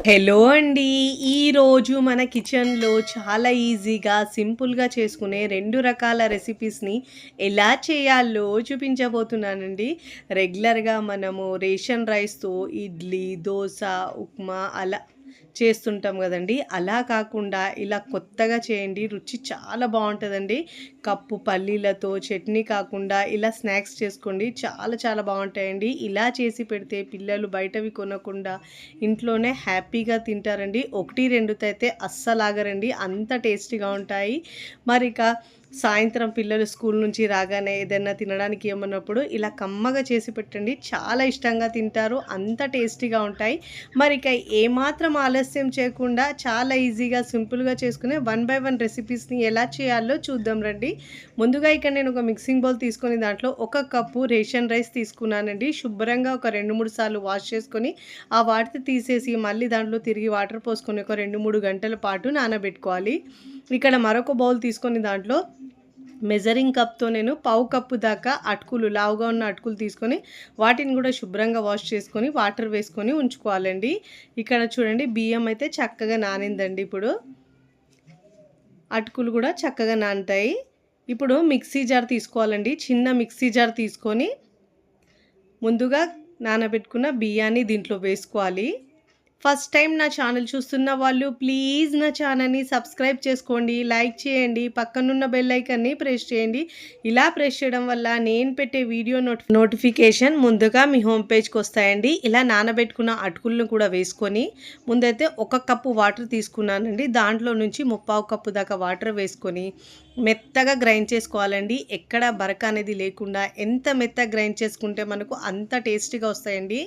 Hello అండి. ఈరోజు మన కిచెన్‌లో చాలా ఈజీగా, సింపుల్‌గా చేసుకునే 2 రకాల రెసిపీస్‌ని ఎలా చేయాలో చూపించబోతున్నానండి. రెగ్యులర్‌గా మనము రేషన్ రైస్‌తో ఇడ్లీ, దోస, ఉప్మా అలా చేస్తుంటాం గదండీ! అలా కాకుండా ఇలా కొత్తగా చేయండి. రుచి చాలా బావుంటదండి. కప్పు పల్లీలతో చట్నీ కాకుండా ఇలా స్నాక్స్ చేసుకోండి. చాలా చాలా బావుంటాయండి. ఇలా చేసి పెడితే పిల్లలు బయటవి కొనకుండా ఇంట్లోనే హ్యాపీగా తింటారండి. 1, 2 అయితే అస్సలాగరండి. అంత టేస్టీగా ఉంటాయి. మరిక సాయంత్రం పిల్లలు స్కూల్ నుంచి రాగానే ఏదైనా తినడానికి ఏమన్నప్పుడు ఇలా కమ్మగా చేసి పెట్టండి. చాలా ఇష్టంగా తింటారు. అంత టేస్టీగా ఉంటాయి. మరిక ఏమాత్రం ఆలస్యం చేయకుండా చాలా ఈజీగా, సింపుల్‌గా చేసుకునే 1 బై 1 రెసిపీస్‌ని ఎలా చేయాలో చూద్దాం రండి. ముందుగా ఇక్కడ నేను ఒక మిక్సింగ్ బౌల్ తీసుకొని దాంట్లో 1 కప్పు రేషన్ రైస్ తీసుకున్నానండి. శుభ్రంగా ఒక 2, 3 సార్లు వాష్ చేసుకొని ఆ వాటర్ తీసేసి మళ్ళీ దాంట్లో తిరిగి వాటర్ పోసుకొని ఒక 2, 3 గంటల పాటు నానబెట్టుకోవాలి. ఇక్కడ మరొక బౌల్ తీసుకొని దాంట్లో మెజరింగ్ కప్‌తో నేను పావు కప్పు దాకా అటుకులు, లావుగా ఉన్న అటుకులు తీసుకొని వాటిని కూడా శుభ్రంగా వాష్ చేసుకొని వాటర్ వేసుకొని ఉంచుకోవాలండి. ఇక్కడ చూడండి బియ్యం అయితే చక్కగా నానిందండి ఇప్పుడు. అటుకులు కూడా చక్కగా నానుతాయి. ఇప్పుడు మిక్సీ జార్ తీసుకోవాలండి. చిన్న మిక్సీ జార్ తీసుకొని ముందుగా నానబెట్టుకున్న బియ్యాన్ని దీంట్లో వేసుకోవాలి. ఫస్ట్ టైం నా ఛానల్ చూస్తున్న వాళ్ళు ప్లీజ్ నా ఛానల్ని సబ్స్క్రైబ్ చేసుకోండి, లైక్ చేయండి, పక్కనున్న బెల్ ఐకాన్ని ప్రెస్ చేయండి. ఇలా ప్రెస్ చేయడం వల్ల నేను పెట్టే వీడియో నోటిఫికేషన్ ముందుగా మీ హోమ్ పేజ్కి వస్తాయండి. ఇలా నానబెట్టుకున్న అటుకులను కూడా వేసుకొని ముందైతే 1 కప్పు వాటర్ తీసుకున్నానండి. దాంట్లో నుంచి 3/4 కప్పు దాకా వాటర్ వేసుకొని మెత్తగా గ్రైండ్ చేసుకోవాలండి. ఎక్కడ బరక అనేది లేకుండా ఎంత మెత్తగా గ్రైండ్ చేసుకుంటే మనకు అంత టేస్టీగా వస్తాయండి.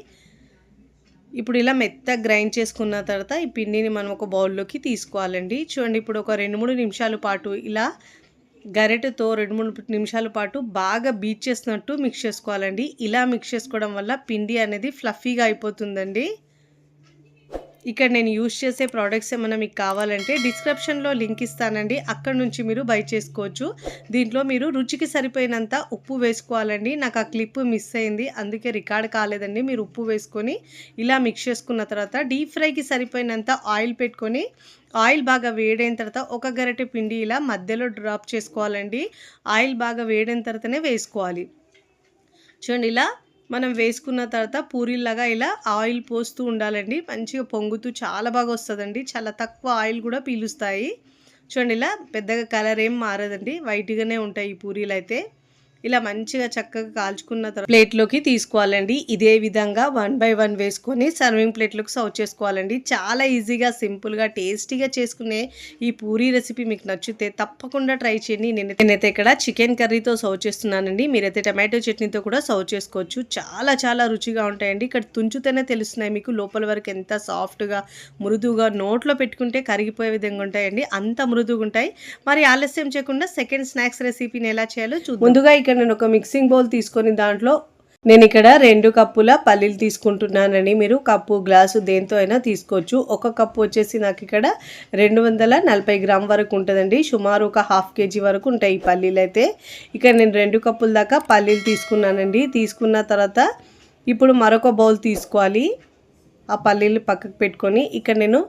ఇప్పుడు ఇలా మెత్తగా గ్రైండ్ చేసుకున్న తర్వాత ఈ పిండిని మనం ఒక బౌల్లోకి తీసుకోవాలండి. చూడండి ఇప్పుడు ఒక 2, 3 నిమిషాల పాటు ఇలా గరిటెతో 2, 3 నిమిషాల పాటు బాగా బీట్ చేసినట్టు మిక్స్ చేసుకోవాలండి. ఇలా మిక్స్ చేసుకోవడం వల్ల పిండి అనేది ఫ్లఫీగా అయిపోతుందండి. ఇక్కడ నేను యూజ్ చేసే ప్రోడక్ట్స్ ఏమైనా మీకు కావాలంటే డిస్క్రిప్షన్లో లింక్ ఇస్తానండి. అక్కడ నుంచి మీరు బై చేసుకోవచ్చు. దీంట్లో మీరు రుచికి సరిపోయినంత ఉప్పు వేసుకోవాలండి. నాకు ఆ క్లిప్ మిస్ అయింది, అందుకే రికార్డ్ కాలేదండి. మీరు ఉప్పు వేసుకొని ఇలా మిక్స్ చేసుకున్న తర్వాత డీప్ ఫ్రైకి సరిపోయినంత ఆయిల్ పెట్టుకొని ఆయిల్ బాగా వేడైన తర్వాత ఒక గరిటె పిండి ఇలా మధ్యలో డ్రాప్ చేసుకోవాలండి. ఆయిల్ బాగా వేడైన తర్వాతనే వేసుకోవాలి. చూడండి ఇలా మనం వేసుకున్న తర్వాత పూరీలాగా ఇలా ఆయిల్ పోస్తూ ఉండాలండి. మంచిగా పొంగుతూ చాలా బాగా వస్తుందండి. చాలా తక్కువ ఆయిల్ కూడా పీలుస్తాయి. చూడండి ఇలా పెద్దగా కలర్ ఏం మారదండి, వైట్గానే ఉంటాయి ఈ పూరీలు అయితే. ఇలా మంచిగా చక్కగా కాల్చుకున్న తర్వాత ప్లేట్లోకి తీసుకోవాలండి. ఇదే విధంగా 1 బై 1 వేసుకొని సర్వింగ్ ప్లేట్లోకి సర్వ్ చేసుకోవాలండి. చాలా ఈజీగా, సింపుల్గా, టేస్టీగా చేసుకునే ఈ పూరీ రెసిపీ మీకు నచ్చితే తప్పకుండా ట్రై చేయండి. నేనైతే ఇక్కడ చికెన్ కర్రీతో సర్వ్ చేస్తున్నానండి. మీరైతే టమాటో చట్నీతో కూడా సర్వ్ చేసుకోవచ్చు. చాలా చాలా రుచిగా ఉంటాయండి. ఇక్కడ తుంచుతేనే తెలుస్తున్నాయి మీకు లోపల వరకు ఎంత సాఫ్ట్గా, మృదువుగా, నోట్లో పెట్టుకుంటే కరిగిపోయే విధంగా ఉంటాయండి. అంత మృదువుగా ఉంటాయి. మరి ఆలస్యం చేయకుండా సెకండ్ స్నాక్స్ రెసిపీని ఎలా చేయాలో చూద్దాం. ముందుగా ఇక్కడ నేను ఒక మిక్సింగ్ బౌల్ తీసుకొని దాంట్లో నేను ఇక్కడ 2 కప్పుల పల్లీలు తీసుకుంటున్నానండి. మీరు కప్పు, గ్లాసు దేంతో అయినా తీసుకోవచ్చు. 1 కప్పు వచ్చేసి నాకు ఇక్కడ 240 గ్రామ్ వరకు ఉంటుందండి. సుమారు ఒక ½ కేజీ వరకు ఉంటాయి ఈ పల్లీలు అయితే. ఇక్కడ నేను 2 కప్పుల దాకా పల్లీలు తీసుకున్నానండి. తీసుకున్న తర్వాత ఇప్పుడు మరొక బౌల్ తీసుకోవాలి. ఆ పల్లీలు పక్కకు పెట్టుకొని ఇక్కడ నేను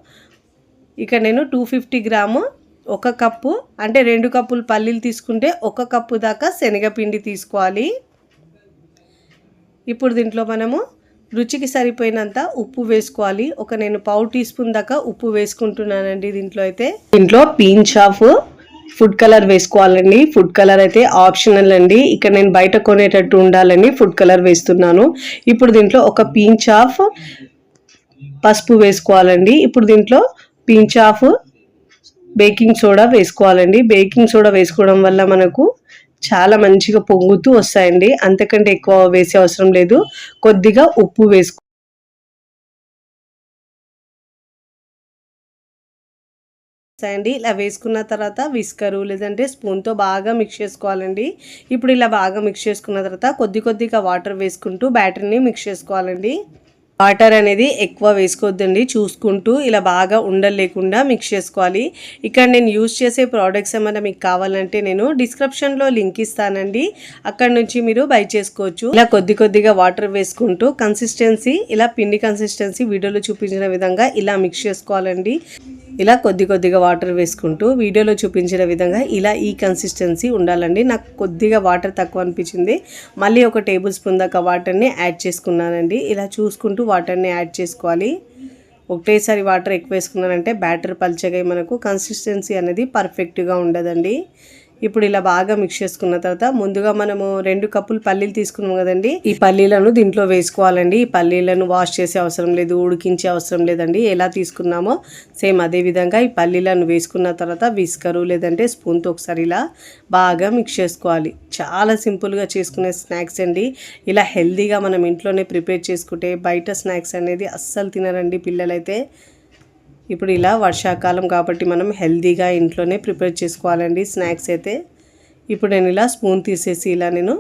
250 గ్రాము 1 కప్పు అంటే 2 కప్పులు పల్లీలు తీసుకుంటే 1 కప్పు దాకా శనగపిండి తీసుకోవాలి. ఇప్పుడు దీంట్లో మనము రుచికి సరిపోయినంత ఉప్పు వేసుకోవాలి. నేను పావు టీ స్పూన్ దాకా ఉప్పు వేసుకుంటున్నానండి. దీంట్లో పించ్ ఆఫ్ ఫుడ్ కలర్ వేసుకోవాలండి. ఫుడ్ కలర్ అయితే ఆప్షనల్ అండి. ఇక్కడ నేను బయట కొనేటట్టు ఉండాలని ఫుడ్ కలర్ వేస్తున్నాను. ఇప్పుడు దీంట్లో ఒక పించ్ ఆఫ్ పసుపు వేసుకోవాలండి. ఇప్పుడు దీంట్లో పించ్ ఆఫ్ బేకింగ్ సోడా వేసుకోవాలండి. బేకింగ్ సోడా వేసుకోవడం వల్ల మనకు చాలా మంచిగా పొంగుతూ వస్తాయండి. అంతకంటే ఎక్కువ వేసే అవసరం లేదు. కొద్దిగా ఉప్పు వేసుకోండి. ఇలా వేసుకున్న తర్వాత విస్కరు లేదంటే స్పూన్తో బాగా మిక్స్ చేసుకోవాలండి. ఇప్పుడు ఇలా బాగా మిక్స్ చేసుకున్న తర్వాత కొద్దిగా వాటర్ వేసుకుంటూ బ్యాటర్ని మిక్స్ చేసుకోవాలండి. వాటర్ అనేది ఎక్కువ వేసుకోవద్దండి, చూసుకుంటూ ఇలా బాగా ఉండలేకుండా మిక్స్ చేసుకోవాలి. ఇక్కడ నేను యూజ్ చేసే ప్రోడక్ట్స్ ఏమైనా మీకు కావాలంటే నేను డిస్క్రిప్షన్లో లింక్ ఇస్తానండి, అక్కడ నుంచి మీరు బై చేసుకోవచ్చు. ఇలా కొద్దిగా వాటర్ వేసుకుంటూ కన్సిస్టెన్సీ, ఇలా పిండి కన్సిస్టెన్సీ వీడియోలో చూపించిన విధంగా ఇలా మిక్స్ చేసుకోవాలండి. ఇలా కొద్దిగా వాటర్ వేసుకుంటూ వీడియోలో చూపించిన విధంగా ఇలా ఈ కన్సిస్టెన్సీ ఉండాలండి. నాకు కొద్దిగా వాటర్ తక్కువ అనిపించింది, మళ్ళీ ఒక టేబుల్ స్పూన్ దాకా వాటర్ని యాడ్ చేసుకున్నానండి. ఇలా చూసుకుంటూ వాటర్ని యాడ్ చేసుకోవాలి. ఒకటేసారి వాటర్ ఎక్కువ వేసుకున్నానంటే బ్యాటర్ పల్చగా మనకు కన్సిస్టెన్సీ అనేది పర్ఫెక్ట్గా ఉండదండి. ఇప్పుడు ఇలా బాగా మిక్స్ చేసుకున్న తర్వాత ముందుగా మనము 2 కప్పులు పల్లీలు తీసుకున్నాం కదండి, ఈ పల్లీలను దీంట్లో వేసుకోవాలండి. ఈ పల్లీలను వాష్ చేసే అవసరం లేదు, ఉడికించే అవసరం లేదండి. ఎలా తీసుకున్నామో సేమ్ అదే విధంగా ఈ పల్లీలను వేసుకున్న తర్వాత విస్కరు లేదంటే స్పూన్తో ఒకసారి ఇలా బాగా మిక్స్ చేసుకోవాలి. చాలా సింపుల్గా చేసుకునే స్నాక్స్ అండి. ఇలా హెల్తీగా మనం ఇంట్లోనే ప్రిపేర్ చేసుకుంటే బయట స్నాక్స్ అనేది అస్సలు తినరండి పిల్లలైతే. ఇప్పుడు ఇలా వర్షాకాలం కాబట్టి మనం హెల్తీగా ఇంట్లోనే ప్రిపేర్ చేసుకోవాలండి స్నాక్స్ అయితే. ఇప్పుడు నేను ఇలా స్పూన్ తీసేసి ఇలా నేను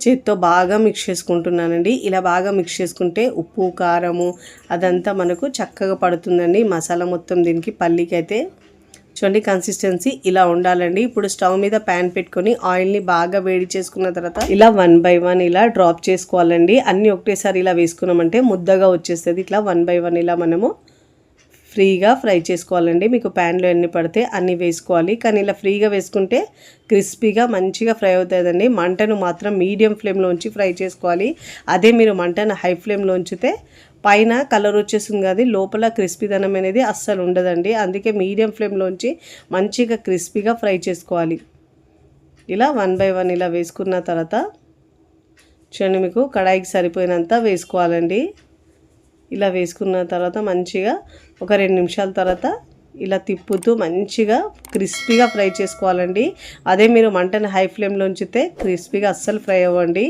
చేత్తో బాగా మిక్స్ చేసుకుంటున్నానండి. ఇలా బాగా మిక్స్ చేసుకుంటే ఉప్పు కారము అదంతా మనకు చక్కగా పడుతుందండి. మసాలా మొత్తం దీనికి పల్లీకి అయితే చూడండి కన్సిస్టెన్సీ ఇలా ఉండాలండి. ఇప్పుడు స్టవ్ మీద ప్యాన్ పెట్టుకొని ఆయిల్ని బాగా వేడి చేసుకున్న తర్వాత ఇలా 1 by 1 ఇలా డ్రాప్ చేసుకోవాలండి. అన్నీ ఒకటేసారి ఇలా వేసుకున్నామంటే ముద్దగా వచ్చేస్తుంది. ఇట్లా 1 by 1 ఇలా మనము ఫ్రీగా ఫ్రై చేసుకోవాలండి. మీకు ప్యాన్లో ఎన్ని పడితే అన్ని వేసుకోవాలి, కానీ ఇలా ఫ్రీగా వేసుకుంటే క్రిస్పీగా మంచిగా ఫ్రై అవుతుందండి. మంటను మాత్రం మీడియం ఫ్లేమ్లో ఉంచి ఫ్రై చేసుకోవాలి. అదే మీరు మంటను హై ఫ్లేమ్లో ఉంచితే పైన కలర్ వచ్చేస్తుంది కానీ లోపల క్రిస్పీదనం అనేది అస్సలు ఉండదండి. అందుకే మీడియం ఫ్లేమ్లో ఉంచి మంచిగా క్రిస్పీగా ఫ్రై చేసుకోవాలి. ఇలా 1 by 1 ఇలా వేసుకున్న తర్వాత చూడండి మీకు కడాయికి సరిపోయినంత వేసుకోవాలండి. ఇలా వేసుకున్న తర్వాత మంచిగా ఒక 2 నిమిషాల తర్వాత ఇలా తిప్పుతూ మంచిగా క్రిస్పీగా ఫ్రై చేసుకోవాలండి. అదే మీరు మంటను హై ఫ్లేమ్లో ఉంచితే క్రిస్పీగా అస్సలు ఫ్రై అవ్వండి.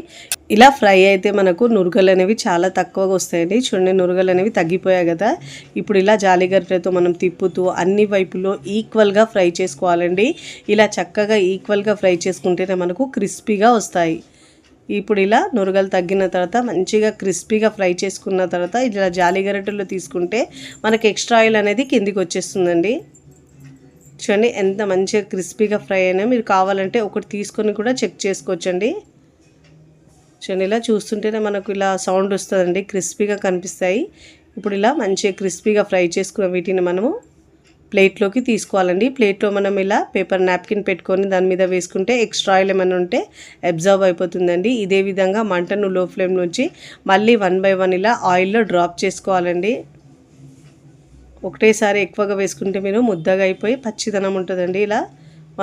ఇలా ఫ్రై అయితే మనకు నురగలు అనేవి చాలా తక్కువగా వస్తాయండి. చూడండి నురగలు అనేవి తగ్గిపోయాయి కదా. ఇప్పుడు ఇలా జాలిగరిటెతో మనం తిప్పుతూ అన్ని వైపులో ఈక్వల్గా ఫ్రై చేసుకోవాలండి. ఇలా చక్కగా ఈక్వల్గా ఫ్రై చేసుకుంటేనే మనకు క్రిస్పీగా వస్తాయి. ఇప్పుడు ఇలా నురగలు తగ్గిన తర్వాత మంచిగా క్రిస్పీగా ఫ్రై చేసుకున్న తర్వాత ఇలా జాలిగరిటెలో తీసుకుంటే మనకి ఎక్స్ట్రా ఆయిల్ అనేది కిందికి వచ్చేస్తుందండి. చూడండి ఎంత మంచిగా క్రిస్పీగా ఫ్రై అయినా. మీరు కావాలంటే ఒకటి తీసుకొని కూడా చెక్ చేసుకోవచ్చండి. చూడండి ఇలా చూస్తుంటేనే మనకు ఇలా సౌండ్ వస్తుందండి, క్రిస్పీగా కనిపిస్తాయి. ఇప్పుడు ఇలా మంచిగా క్రిస్పీగా ఫ్రై చేసుకున్న వీటిని మనము ప్లేట్లోకి తీసుకోవాలండి. ప్లేట్లో మనం ఇలా పేపర్ నాప్కిన్ పెట్టుకొని దాని మీద వేసుకుంటే ఎక్స్ట్రా ఆయిల్ ఏమైనా ఉంటే అబ్జర్వ్ అయిపోతుందండి. ఇదే విధంగా మంటను లో ఫ్లేమ్ నుంచి మళ్ళీ 1 by 1 ఇలా ఆయిల్లో డ్రాప్ చేసుకోవాలండి. ఒకటేసారి ఎక్కువగా వేసుకుంటే మీరు ముద్దగా అయిపోయి పచ్చిదనం ఉంటుందండి. ఇలా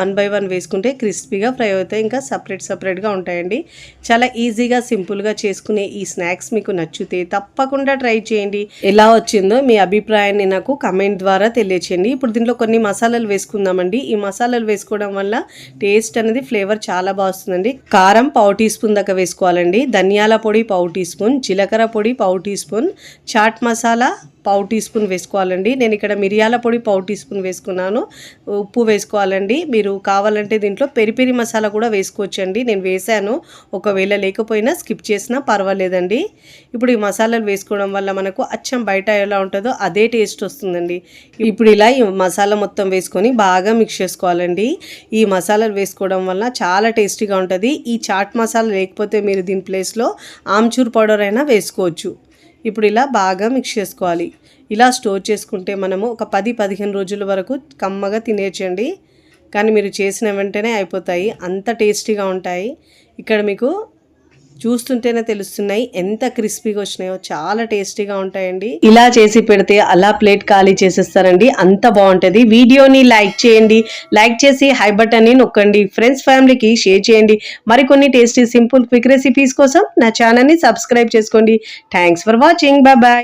1 by 1 వేసుకుంటే క్రిస్పీగా ఫ్రై అవుతాయి, ఇంకా సపరేట్గా ఉంటాయండి. చాలా ఈజీగా సింపుల్గా చేసుకునే ఈ స్నాక్స్ మీకు నచ్చితే తప్పకుండా ట్రై చేయండి. ఎలా వచ్చిందో మీ అభిప్రాయాన్ని నాకు కమెంట్ ద్వారా తెలియచేయండి. ఇప్పుడు దీంట్లో కొన్ని మసాలాలు వేసుకుందామండి. ఈ మసాలాలు వేసుకోవడం వల్ల టేస్ట్ అనేది ఫ్లేవర్ చాలా బాగా వస్తుందండి. కారం 1/4 టీ స్పూన్ దాకా వేసుకోవాలండి. ధనియాల పొడి 1/4 టీ స్పూన్, జీలకర్ర పొడి 1/4 tea spoon, chaat masala 1/4 tea spoon వేసుకోవాలండి. నేను ఇక్కడ మిరియాల పొడి 1/4 టీ స్పూన్ వేసుకున్నాను. ఉప్పు వేసుకోవాలండి. మీరు కావాలంటే దీంట్లో పెరి మసాలా కూడా వేసుకోవచ్చండి. నేను వేసాను, ఒకవేళ లేకపోయినా స్కిప్ చేసినా పర్వాలేదండి. ఇప్పుడు ఈ మసాలాలు వేసుకోవడం వల్ల మనకు అచ్చం బయట ఎలా ఉంటుందో అదే టేస్ట్ వస్తుందండి. ఇప్పుడు ఇలా ఈ మసాలా మొత్తం వేసుకొని బాగా మిక్స్ చేసుకోవాలండి. ఈ మసాలాలు వేసుకోవడం వల్ల చాలా టేస్టీగా ఉంటుంది. ఈ చాట్ మసాలా లేకపోతే మీరు దీని ప్లేస్లో ఆమ్చూర్ పౌడర్ అయినా వేసుకోవచ్చు. ఇప్పుడు ఇలా బాగా మిక్స్ చేసుకోవాలి. ఇలా స్టోర్ చేసుకుంటే మనము ఒక 10-15 రోజుల వరకు కమ్మగా తినేయచ్చండి. కానీ మీరు చేసిన వెంటనే అయిపోతాయి, అంత టేస్టీగా ఉంటాయి. ఇక్కడ మీకు చూస్తుంటేనే తెలుస్తున్నాయి ఎంత క్రిస్పీగా వచ్చినాయో, చాలా టేస్టీగా ఉంటాయండి. ఇలా చేసి పెడితే అలా ప్లేట్ ఖాళీ చేసేస్తారండి, అంత బాగుంటుంది. వీడియోని లైక్ చేయండి, లైక్ చేసి హై బటన్ని నొక్కండి, ఫ్రెండ్స్ ఫ్యామిలీకి షేర్ చేయండి. మరికొన్ని టేస్టీ సింపుల్ క్విక్ రెసిపీస్ కోసం నా ఛానల్ని సబ్స్క్రైబ్ చేసుకోండి. Thanks for watching, bye bye.